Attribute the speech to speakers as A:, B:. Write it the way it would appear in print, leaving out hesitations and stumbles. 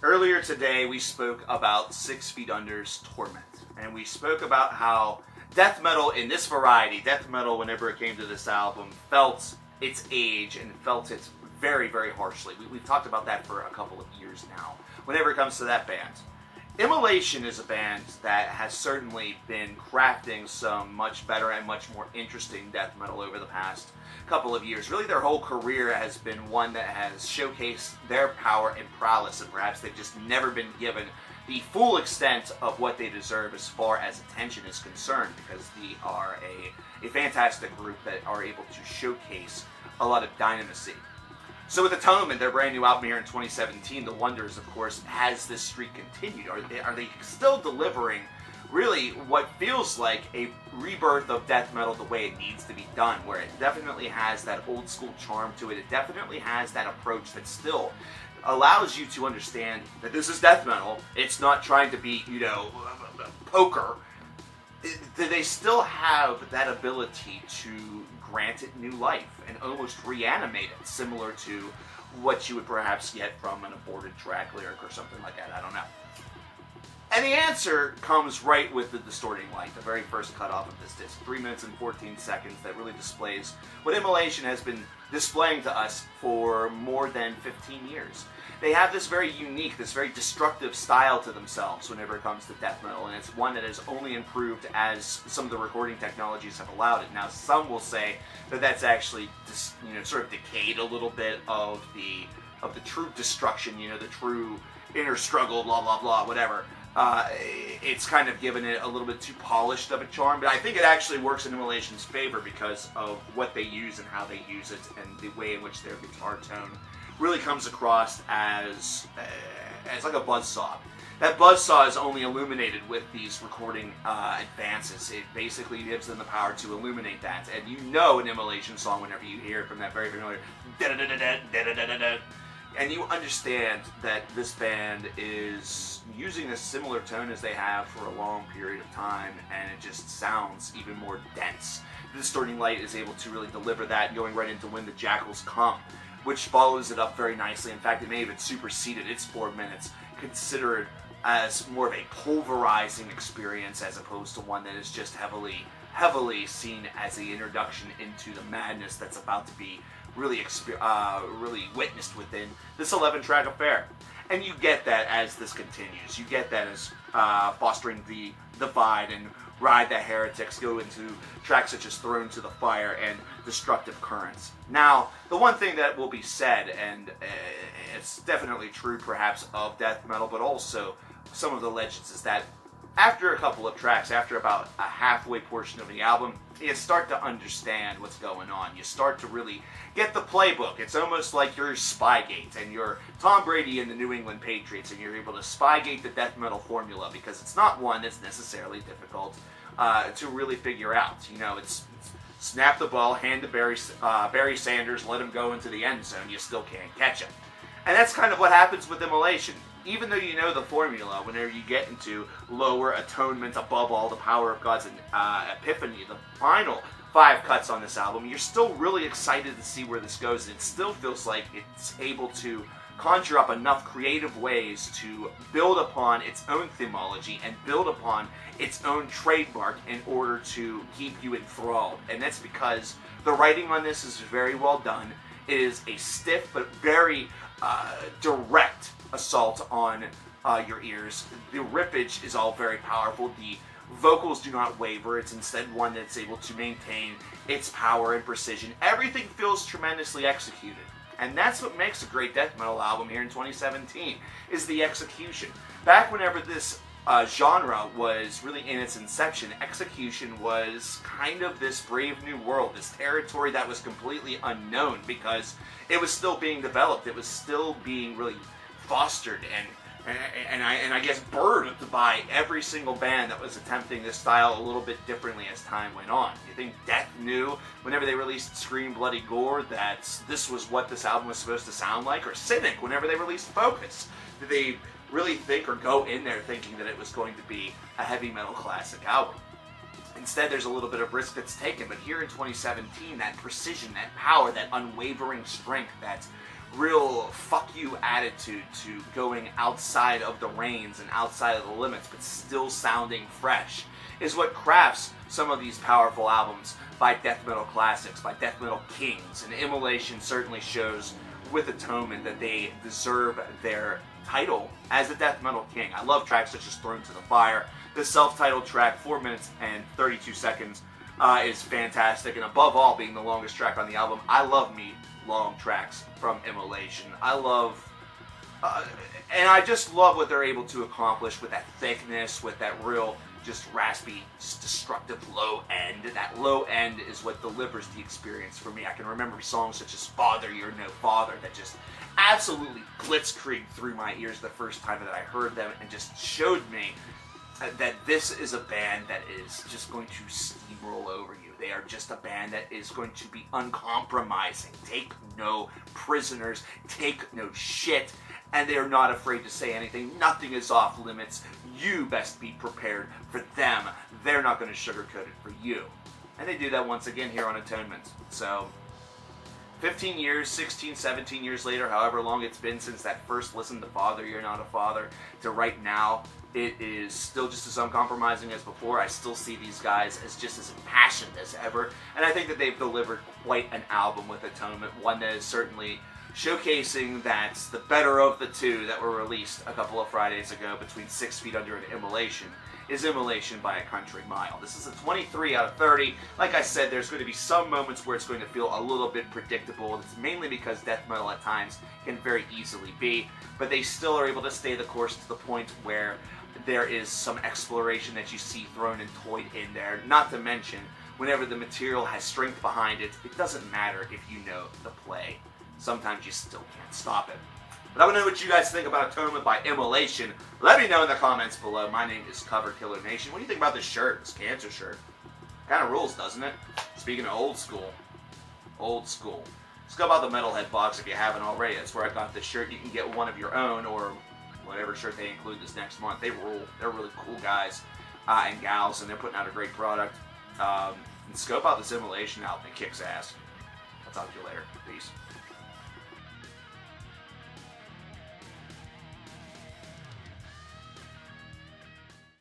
A: Earlier today, we spoke about 6 Feet Under's Torment, and we spoke about how death metal in this variety, death metal whenever it came to this album, felt its age and felt it very, very harshly. We've talked about that for a couple of years now, whenever it comes to that band. Immolation is a band that has certainly been crafting some much better and much more interesting death metal over the past couple of years. Really, their whole career has been one that has showcased their power and prowess, and perhaps they've just never been given the full extent of what they deserve as far as attention is concerned, because they are a fantastic group that are able to showcase a lot of dynamisty. So with Atonement, their brand new album here in 2017, The Wonders, of course, has this streak continued? Are they still delivering really what feels like a rebirth of death metal the way it needs to be done, where it definitely has that old school charm to it. It definitely has that approach that still allows you to understand that this is death metal. It's not trying to be, poker. Do they still have that ability to grant it new life and almost reanimate it, similar to what you would perhaps get from an aborted track lyric or something like that? I don't know. And the answer comes right with the Distorting Light, the very first cut off of this disc, 3 minutes and 14 seconds, that really displays what Immolation has been displaying to us for more than 15 years. They have this very unique, this very destructive style to themselves whenever it comes to death metal, and it's one that has only improved as some of the recording technologies have allowed it. Now, some will say that that's actually sort of decayed a little bit of the true destruction, the true inner struggle, blah, blah, blah, whatever. It's kind of given it a little bit too polished of a charm, but I think it actually works in Immolation's favor because of what they use and how they use it, and the way in which their guitar tone really comes across as like a buzzsaw. That buzzsaw is only illuminated with these recording advances. It basically gives them the power to illuminate that, and an Immolation song whenever you hear it from that very familiar da-da-da-da-da-da-da-da-da, and you understand that this band is using a similar tone as they have for a long period of time, and it just sounds even more dense. The Distorting Light is able to really deliver that, going right into When the Jackals Come, which follows it up very nicely. In fact, it may have even superseded its 4 minutes, considered as more of a pulverizing experience as opposed to one that is just heavily seen as the introduction into the madness that's about to be really witnessed within this 11-track affair. And you get that as this continues. You get that as Fostering the Divide and Ride the Heretics go into tracks such as Thrown to the Fire and Destructive Currents. Now, the one thing that will be said, and it's definitely true perhaps of death metal, but also some of the legends, is that after a couple of tracks, after about a halfway portion of the album, you start to understand what's going on. You start to really get the playbook. It's almost like you're Spygate and you're Tom Brady and the New England Patriots, and you're able to Spygate the death metal formula, because it's not one that's necessarily difficult to really figure out. It's snap the ball, hand to Barry Sanders, let him go into the end zone, you still can't catch him. And that's kind of what happens with Immolation. Even though you know the formula, whenever you get into Lower, Atonement, Above All, The Power of God's Epiphany, the final 5 cuts on this album, you're still really excited to see where this goes. And it still feels like it's able to conjure up enough creative ways to build upon its own themology and build upon its own trademark in order to keep you enthralled. And that's because the writing on this is very well done. It is a stiff but very direct assault on your ears. The rippage is all very powerful. The vocals do not waver. It's instead one that's able to maintain its power and precision. Everything feels tremendously executed. And that's what makes a great death metal album here in 2017, is the execution. Back whenever this genre was really in its inception, execution was kind of this brave new world, this territory that was completely unknown because it was still being developed. It was still being really fostered and I guess birthed by every single band that was attempting this style a little bit differently as time went on. You think Death knew whenever they released Scream Bloody Gore that this was what this album was supposed to sound like? Or Cynic whenever they released Focus? Did they really think or go in there thinking that it was going to be a heavy metal classic album? Instead, there's a little bit of risk that's taken, but here in 2017, that precision, that power, that unwavering strength, that real fuck you attitude to going outside of the reins and outside of the limits, but still sounding fresh, is what crafts some of these powerful albums by death metal classics, by death metal kings. And Immolation certainly shows with Atonement that they deserve their title as a death metal king. I love tracks such as Thrown to the Fire. The self-titled track, 4 minutes and 32 seconds, is fantastic, and above all, being the longest track on the album, I love me long tracks from Immolation. I love, and I just love what they're able to accomplish with that thickness, with that real, just raspy, just destructive low end. That low end is what delivers the experience for me. I can remember songs such as Father, You're No Father that just absolutely blitzkrieg through my ears the first time that I heard them, and just showed me that this is a band that is just going to steamroll over you. They are just a band that is going to be uncompromising, take no prisoners, take no shit, and they are not afraid to say anything. Nothing is off limits. You best be prepared for them. They're not going to sugarcoat it for you. And they do that once again here on Atonement. So 15 years, 16, 17 years later, however long it's been since that first listen to Father, You're Not a Father, to right now, it is still just as uncompromising as before. I still see these guys as just as impassioned as ever, and I think that they've delivered quite an album with Atonement, one that is certainly showcasing that the better of the two that were released a couple of Fridays ago between 6 Feet Under and Immolation is Immolation by a country mile. This is a 23 out of 30. Like I said, there's going to be some moments where it's going to feel a little bit predictable. It's mainly because death metal at times can very easily be, but they still are able to stay the course to the point where there is some exploration that you see thrown and toyed in there. Not to mention, whenever the material has strength behind it, it doesn't matter if you know the play. Sometimes you still can't stop it. But I want to know what you guys think about Atonement by Immolation. Let me know in the comments below. My name is coverkillernation. What do you think about this shirt, this cancer shirt? Kind of rules, doesn't it? Speaking of old school. Old school. Scope out the Metalhead box if you haven't already. That's where I got this shirt. You can get one of your own, or whatever shirt they include this next month. They rule. They're really cool guys and gals, and they're putting out a great product. And scope out this Immolation album. It kicks ass. I'll talk to you later. Peace.